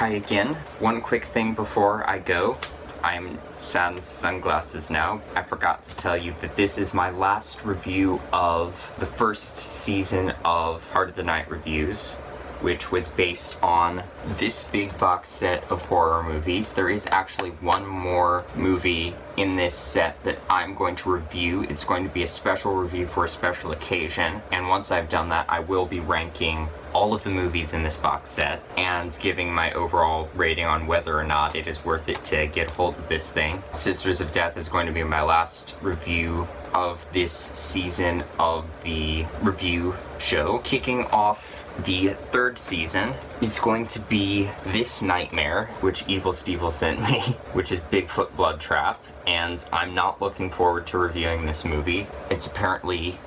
Hi again. One quick thing before I go. I'm sans sunglasses now. I forgot to tell you that this is my last review of the first season of Heart of the Night Reviews, which was based on this big box set of horror movies. There is actually one more movie in this set that I'm going to review. It's going to be a special review for a special occasion, and once I've done that, I will be ranking all of the movies in this box set and giving my overall rating on whether or not it is worth it to get hold of this thing. Sisters of Death is going to be my last review of this season of the review show. Kicking off the third season is going to be This Nightmare, which Evil Steve sent me, which is Bigfoot Blood Trap, and I'm not looking forward to reviewing this movie. It's apparently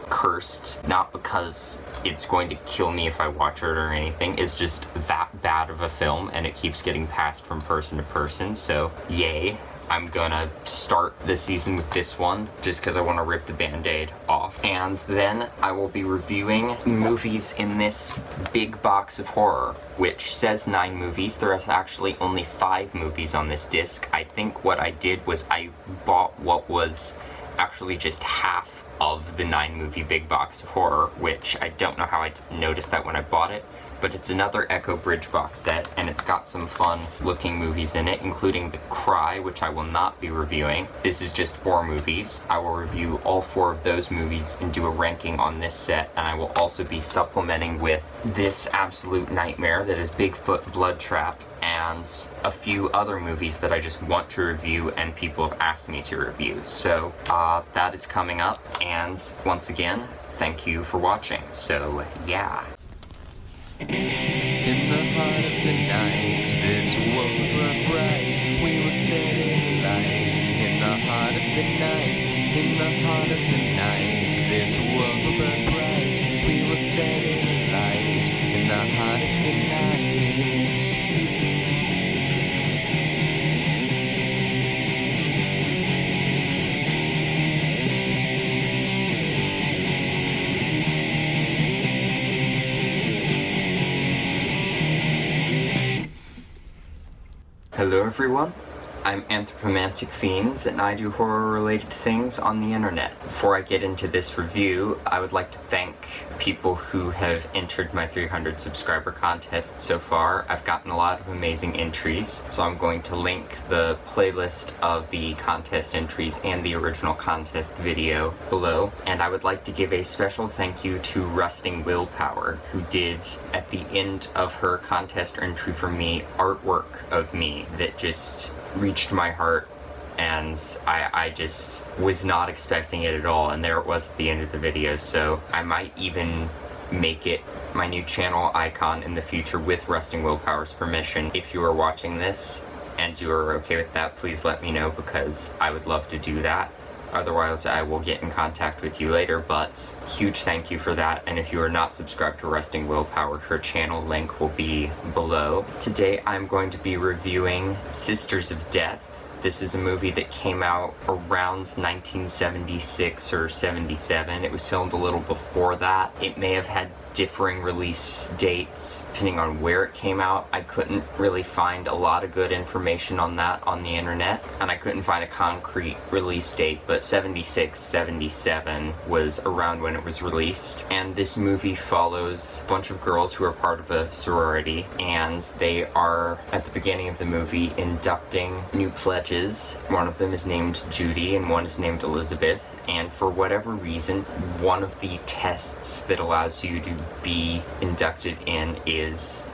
cursed, not because it's going to kill me if I watch it or anything. It's just that bad of a film, and it keeps getting passed from person to person, so yay. I'm gonna start the season with this one, just because I want to rip the band-aid off. And then I will be reviewing movies in this big box of horror, which says 9 movies. There is actually only 5 movies on this disc. I think what I did was I bought what was actually just half of the 9 movie big box of horror, which I don't know how I noticed that when I bought it, but it's another Echo Bridge box set, and it's got some fun looking movies in it, including The Cry, which I will not be reviewing. This is just 4 movies. I will review all 4 of those movies and do a ranking on this set, and I will also be supplementing with This Absolute Nightmare, that is Bigfoot Blood Trap, and a few other movies that I just want to review and people have asked me to review. So that is coming up, and once again, thank you for watching. So yeah. In the heart of the night, this world will burn bright. We will set it alight. In the heart of the night, in the heart of the night, this world will burn bright. We will set it alight. In the heart of the night. Hello everyone, I'm Anthropomantic Fiends, and I do horror-related things on the internet. Before I get into this review, I would like to thank people who have entered my 300 subscriber contest so far. I've gotten a lot of amazing entries, so I'm going to link the playlist of the contest entries and the original contest video below. And I would like to give a special thank you to Rusting Willpower, who did, at the end of her contest entry for me, artwork of me that just reached my heart, and I just was not expecting it at all, and there it was at the end of the video. So I might even make it my new channel icon in the future with Rusting Willpower's permission. If you are watching this and you are okay with that, please let me know, because I would love to do that. Otherwise, I will get in contact with you later, but huge thank you for that. And if you are not subscribed to Rusting Willpower, her channel link will be below. Today, I'm going to be reviewing Sisters of Death. This is a movie that came out around 1976 or 77. It was filmed a little before that. It may have had differing release dates depending on where it came out. I couldn't really find a lot of good information on that on the internet, and I couldn't find a concrete release date, but 76, 77 was around when it was released. And this movie follows a bunch of girls who are part of a sorority, and they are, at the beginning of the movie, inducting new pledges. One of them is named Judy and one is named Elizabeth. And for whatever reason, one of the tests that allows you to be inducted in is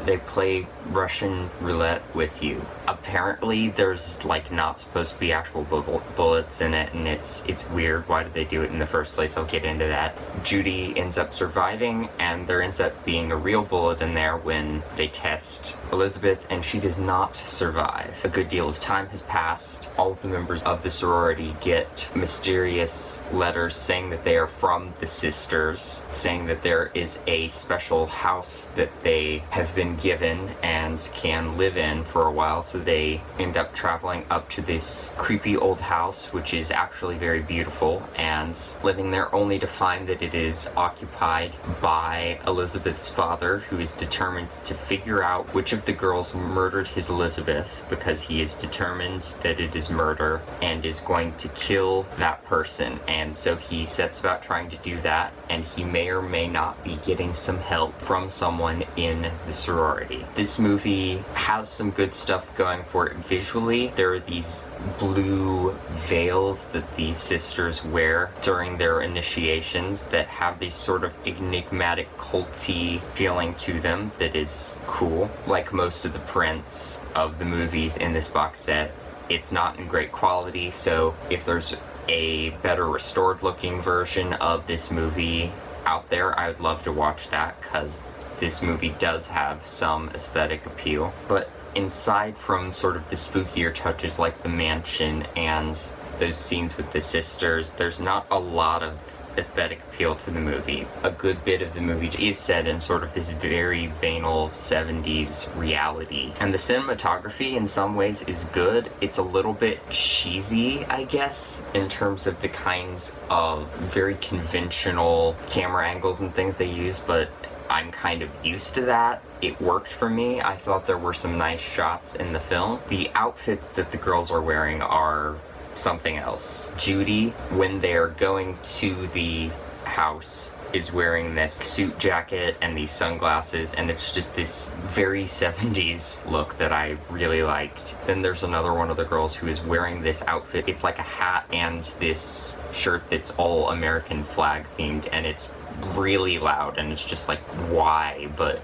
they play Russian roulette with you. Apparently there's like not supposed to be actual bullets in it, and it's weird. Why did they do it in the first place? I'll get into that. Judy ends up surviving, and there ends up being a real bullet in there when they test Elizabeth, and she does not survive. A good deal of time has passed. All of the members of the sorority get mysterious letters saying that they are from the sisters, saying that there is a special house that they have been been given and can live in for a while, so they end up traveling up to this creepy old house, which is actually very beautiful, and living there only to find that it is occupied by Elizabeth's father, who is determined to figure out which of the girls murdered his Elizabeth, because he is determined that it is murder and is going to kill that person. And so he sets about trying to do that, and he may or may not be getting some help from someone in the sorority. This movie has some good stuff going for it visually. There are these blue veils that these sisters wear during their initiations that have this sort of enigmatic, culty feeling to them that is cool. Like most of the prints of the movies in this box set, it's not in great quality, so if there's a better restored looking version of this movie out there, I would love to watch that, because this movie does have some aesthetic appeal. But aside from sort of the spookier touches like the mansion and those scenes with the sisters, there's not a lot of aesthetic appeal to the movie. A good bit of the movie is set in sort of this very banal 70s reality. And the cinematography in some ways is good. It's a little bit cheesy, I guess, in terms of the kinds of very conventional camera angles and things they use, but I'm kind of used to that. It worked for me. I thought there were some nice shots in the film. The outfits that the girls are wearing are something else. Judy, when they're going to the house, is wearing this suit jacket and these sunglasses, and it's just this very 70s look that I really liked. Then there's another one of the girls who is wearing this outfit. It's like a hat and this shirt that's all American flag themed, and it's really loud, and it's just like, why? But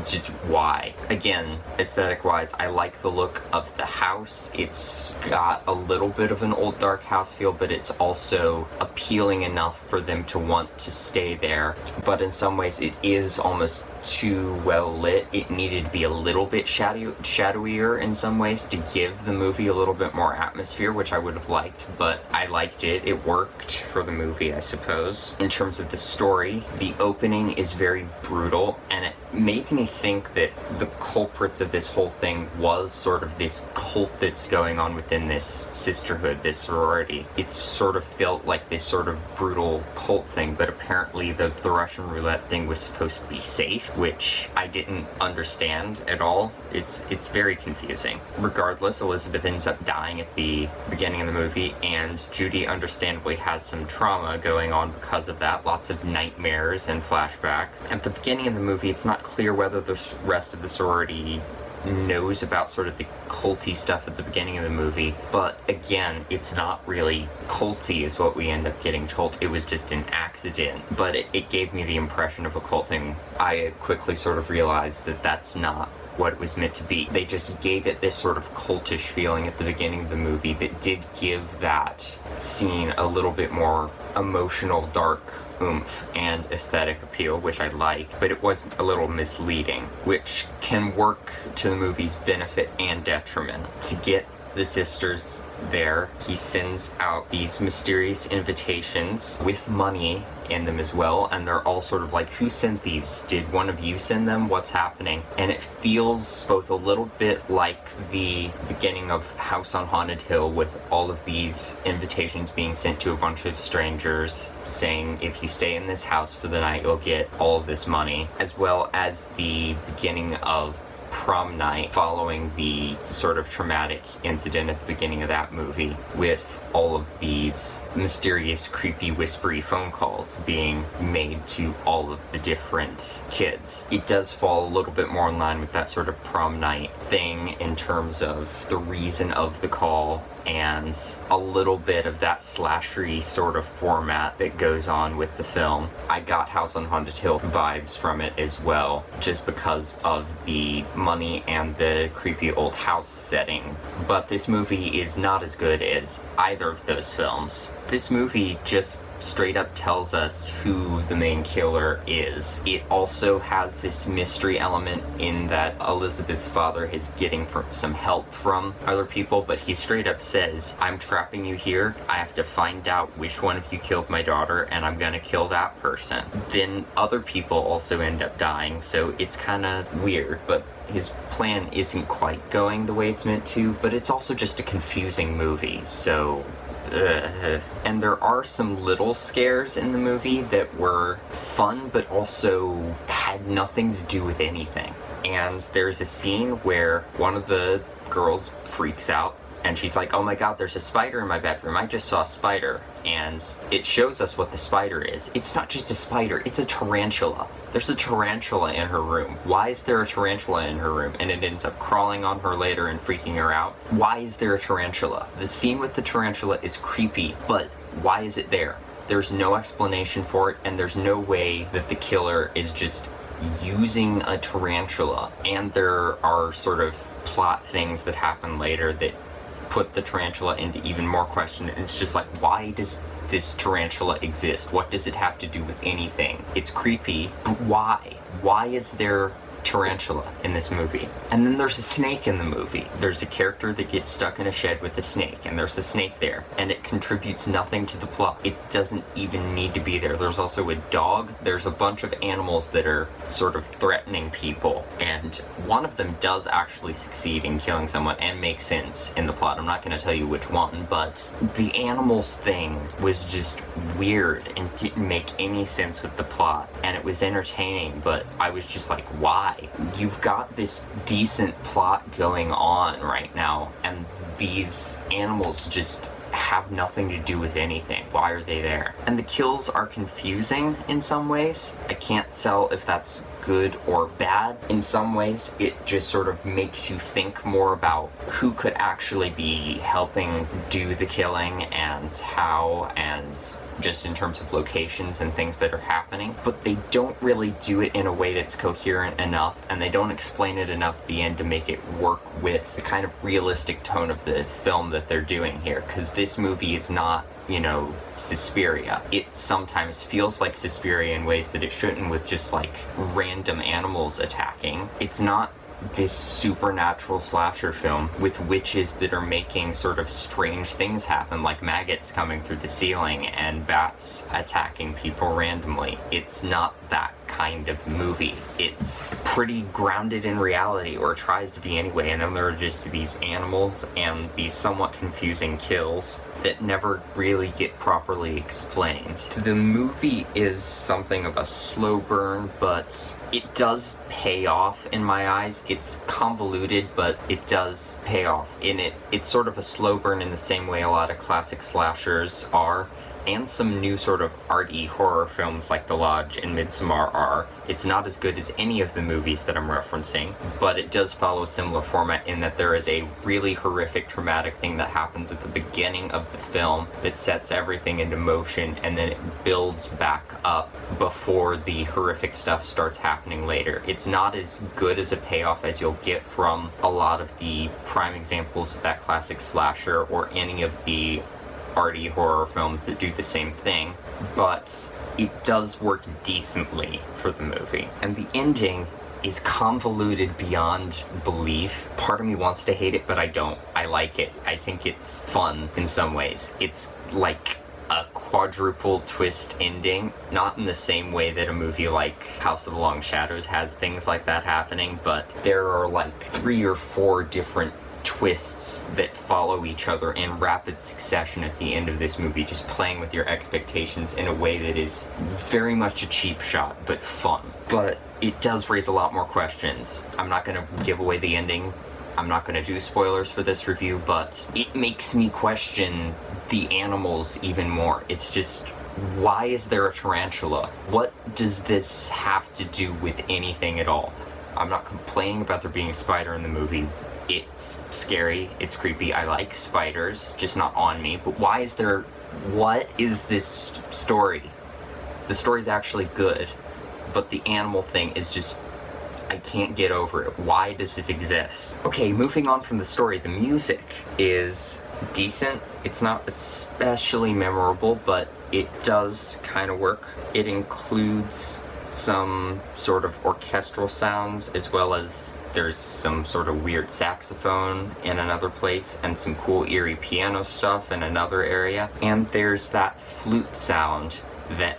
just why? Again, aesthetic wise, I like the look of the house. It's got a little bit of an old dark house feel, but it's also appealing enough for them to want to stay there. But in some ways it is almost too well lit. It needed to be a little bit shadowier in some ways to give the movie a little bit more atmosphere, which I would have liked, but I liked it. It worked for the movie, I suppose. In terms of the story, the opening is very brutal, and it made me think that the culprits of this whole thing was sort of this cult that's going on within this sisterhood, this sorority. It's sort of felt like this sort of brutal cult thing, but apparently the Russian roulette thing was supposed to be safe, which I didn't understand at all. It's very confusing. Regardless, Elizabeth ends up dying at the beginning of the movie, and Judy understandably has some trauma going on because of that. Lots of nightmares and flashbacks. At the beginning of the movie, it's not clear whether the rest of the sorority knows about sort of the culty stuff at the beginning of the movie, but again, it's not really culty is what we end up getting told. It was just an accident, but it gave me the impression of a cult thing. I quickly sort of realized that that's not what it was meant to be. They just gave it this sort of cultish feeling at the beginning of the movie that did give that scene a little bit more emotional, dark oomph and aesthetic appeal, which I like, but it was a little misleading, which can work to the movie's benefit and detriment. To get the sisters there, he sends out these mysterious invitations with money in them as well, and they're all sort of like, who sent these? Did one of you send them? What's happening? And it feels both a little bit like the beginning of House on Haunted Hill, with all of these invitations being sent to a bunch of strangers saying, if you stay in this house for the night, you'll get all of this money, as well as the beginning of Prom Night, following the sort of traumatic incident at the beginning of that movie, with all of these mysterious, creepy, whispery phone calls being made to all of the different kids. It does fall a little bit more in line with that sort of prom night thing in terms of the reason of the call, and a little bit of that slashery sort of format that goes on with the film. I got House on Haunted Hill vibes from it as well, just because of the money and the creepy old house setting. But this movie is not as good as either of those films. This movie just straight up tells us who the main killer is. It also has this mystery element in that Elizabeth's father is getting some help from other people, but he straight up says, I'm trapping you here, I have to find out which one of you killed my daughter, and I'm gonna kill that person. Then other people also end up dying, so it's kinda weird, but his plan isn't quite going the way it's meant to, but it's also just a confusing movie, so and there are some little scares in the movie that were fun, but also had nothing to do with anything. And there's a scene where one of the girls freaks out, and she's like, oh my god, there's a spider in my bedroom, I just saw a spider. And it shows us what the spider is. It's not just a spider, it's a tarantula. There's a tarantula in her room. Why is there a tarantula in her room? And it ends up crawling on her later and freaking her out. Why is there a tarantula? The scene with the tarantula is creepy, but why is it there? There's no explanation for it, and there's no way that the killer is just using a tarantula. And there are sort of plot things that happen later that put the tarantula into even more question. It's just like, why does this tarantula exist? What does it have to do with anything? It's creepy, but why? Why is there tarantula in this movie? And then there's a snake in the movie. There's a character that gets stuck in a shed with a snake, and there's a snake there, and it contributes nothing to the plot. It doesn't even need to be there. There's also a dog. There's a bunch of animals that are sort of threatening people, and one of them does actually succeed in killing someone and make sense in the plot. I'm not going to tell you which one, but the animals thing was just weird and didn't make any sense with the plot, and it was entertaining, but I was just like, why? You've got this decent plot going on right now, and these animals just have nothing to do with anything. Why are they there? And the kills are confusing in some ways. I can't tell if that's good or bad. In some ways, it just sort of makes you think more about who could actually be helping do the killing and how, and just in terms of locations and things that are happening, but they don't really do it in a way that's coherent enough, and they don't explain it enough at the end to make it work with the kind of realistic tone of the film that they're doing here, because this movie is not, you know, Suspiria. It sometimes feels like Suspiria in ways that it shouldn't, with just like random animals attacking. It's not this supernatural slasher film with witches that are making sort of strange things happen, like maggots coming through the ceiling and bats attacking people randomly. It's not that kind of movie. It's pretty grounded in reality, or tries to be anyway, and then there are just these animals and these somewhat confusing kills that never really get properly explained. The movie is something of a slow burn, but it does pay off in my eyes. It's convoluted, but it does pay off. It's sort of a slow burn in the same way a lot of classic slashers are, and some new sort of arty horror films like The Lodge and Midsommar are. It's not as good as any of the movies that I'm referencing, but it does follow a similar format in that there is a really horrific, traumatic thing that happens at the beginning of the film that sets everything into motion, and then it builds back up before the horrific stuff starts happening later. It's not as good as a payoff as you'll get from a lot of the prime examples of that classic slasher or any of the arty horror films that do the same thing, but it does work decently for the movie. And the ending is convoluted beyond belief. Part of me wants to hate it, but I don't. I like it. I think it's fun in some ways. It's like a quadruple twist ending, not in the same way that a movie like House of the Long Shadows has things like that happening, but there are like 3 or 4 different twists that follow each other in rapid succession at the end of this movie, just playing with your expectations in a way that is very much a cheap shot, but fun. But it does raise a lot more questions. I'm not going to give away the ending. I'm not going to do spoilers for this review, but it makes me question the animals even more. It's just, why is there a tarantula? What does this have to do with anything at all? I'm not complaining about there being a spider in the movie. It's scary, it's creepy, I like spiders, just not on me, but why is there... what is this story? The story's actually good, but the animal thing is just... I can't get over it. Why does it exist? Okay, moving on from the story, the music is decent. It's not especially memorable, but it does kind of work. It includes some sort of orchestral sounds, as well as there's some sort of weird saxophone in another place, and some cool eerie piano stuff in another area. And there's that flute sound that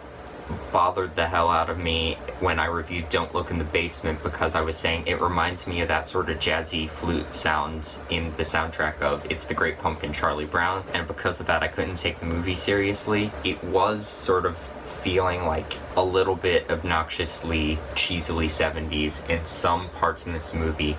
bothered the hell out of me when I reviewed Don't Look in the Basement, because I was saying it reminds me of that sort of jazzy flute sounds in the soundtrack of It's the Great Pumpkin, Charlie Brown, and because of that I couldn't take the movie seriously. It was sort of feeling like a little bit obnoxiously, cheesily 70s in some parts in this movie,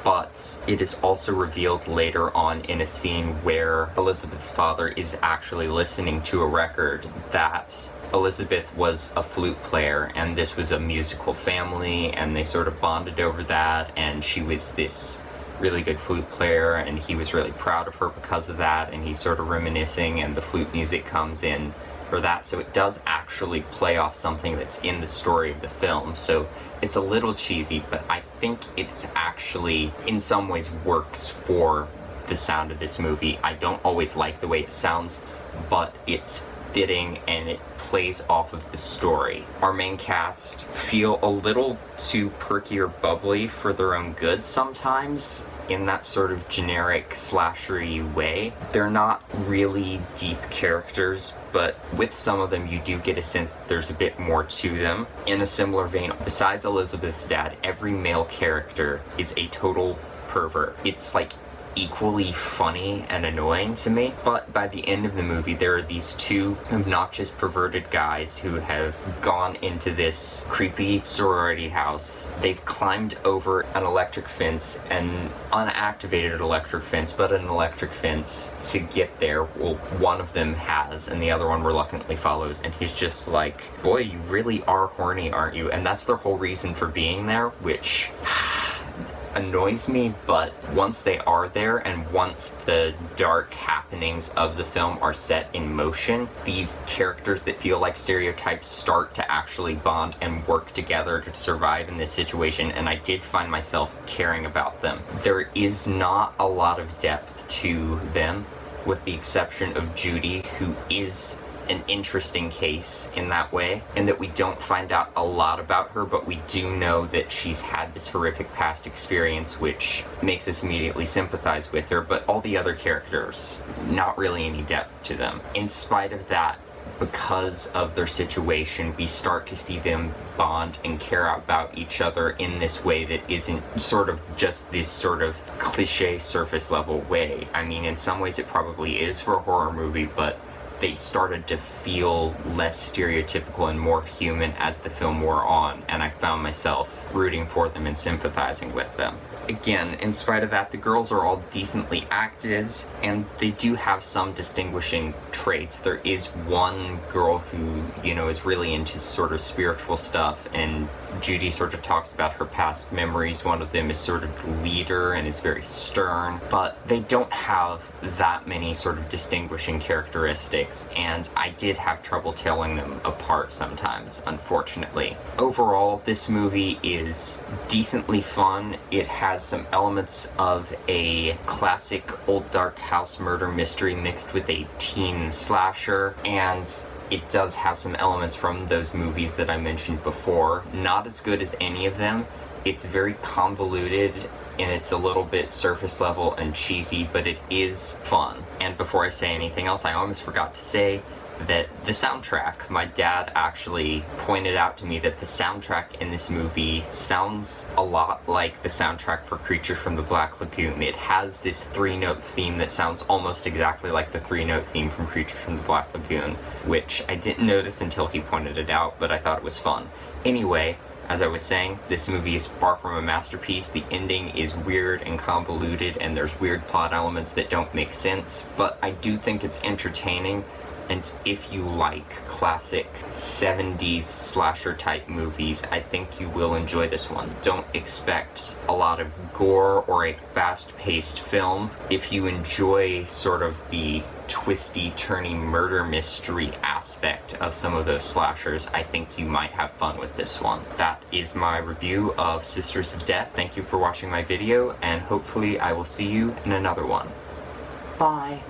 but it is also revealed later on in a scene where Elizabeth's father is actually listening to a record that Elizabeth was a flute player, and this was a musical family, and they sort of bonded over that, and she was this really good flute player, and he was really proud of her because of that, and he's sort of reminiscing, and the flute music comes in for that, so it does actually play off something that's in the story of the film. So it's a little cheesy, but I think it's actually in some ways works for the sound of this movie. I don't always like the way it sounds, but it's fitting and it plays off of the story. Our main cast feel a little too perky or bubbly for their own good sometimes, in that sort of generic slashery way. They're not really deep characters, but with some of them you do get a sense that there's a bit more to them. In a similar vein, besides Elizabeth's dad, every male character is a total pervert. It's like equally funny and annoying to me, but by the end of the movie there are these two obnoxious perverted guys who have gone into this creepy sorority house. They've climbed over an electric fence, an unactivated electric fence, but an electric fence to get there. Well, one of them has, and the other one reluctantly follows, and he's just like, boy, you really are horny, aren't you? And that's their whole reason for being there, which annoys me. But once they are there, and once the dark happenings of the film are set in motion, these characters that feel like stereotypes start to actually bond and work together to survive in this situation, and I did find myself caring about them. There is not a lot of depth to them, with the exception of Judy, who is an interesting case in that way, and that we don't find out a lot about her, but we do know that she's had this horrific past experience, which makes us immediately sympathize with her. But all the other characters, not really any depth to them. In spite of that, because of their situation, we start to see them bond and care about each other in this way that isn't sort of just this sort of cliche surface level way. I mean, in some ways it probably is for a horror movie, but they started to feel less stereotypical and more human as the film wore on, and I found myself rooting for them and sympathizing with them. Again, in spite of that, the girls are all decently acted, and they do have some distinguishing traits. There is one girl who, you know, is really into sort of spiritual stuff, and Judy sort of talks about her past memories. One of them is sort of the leader and is very stern, but they don't have that many sort of distinguishing characteristics, and I did have trouble telling them apart sometimes, unfortunately. Overall, this movie is decently fun. It has some elements of a classic old dark house murder mystery mixed with a teen slasher, and it does have some elements from those movies that I mentioned before. Not as good as any of them. It's very convoluted, and it's a little bit surface level and cheesy, but it is fun. And before I say anything else, I almost forgot to say that the soundtrack, my dad actually pointed out to me that the soundtrack in this movie sounds a lot like the soundtrack for Creature from the Black Lagoon. It has this 3-note theme that sounds almost exactly like the 3-note theme from Creature from the Black Lagoon, which I didn't notice until he pointed it out, but I thought it was fun. Anyway, as I was saying, this movie is far from a masterpiece. The ending is weird and convoluted, and there's weird plot elements that don't make sense, but I do think it's entertaining. And if you like classic 70s slasher type movies, I think you will enjoy this one. Don't expect a lot of gore or a fast-paced film. If you enjoy sort of the twisty, turny murder mystery aspect of some of those slashers, I think you might have fun with this one. That is my review of Sisters of Death. Thank you for watching my video, and hopefully I will see you in another one. Bye!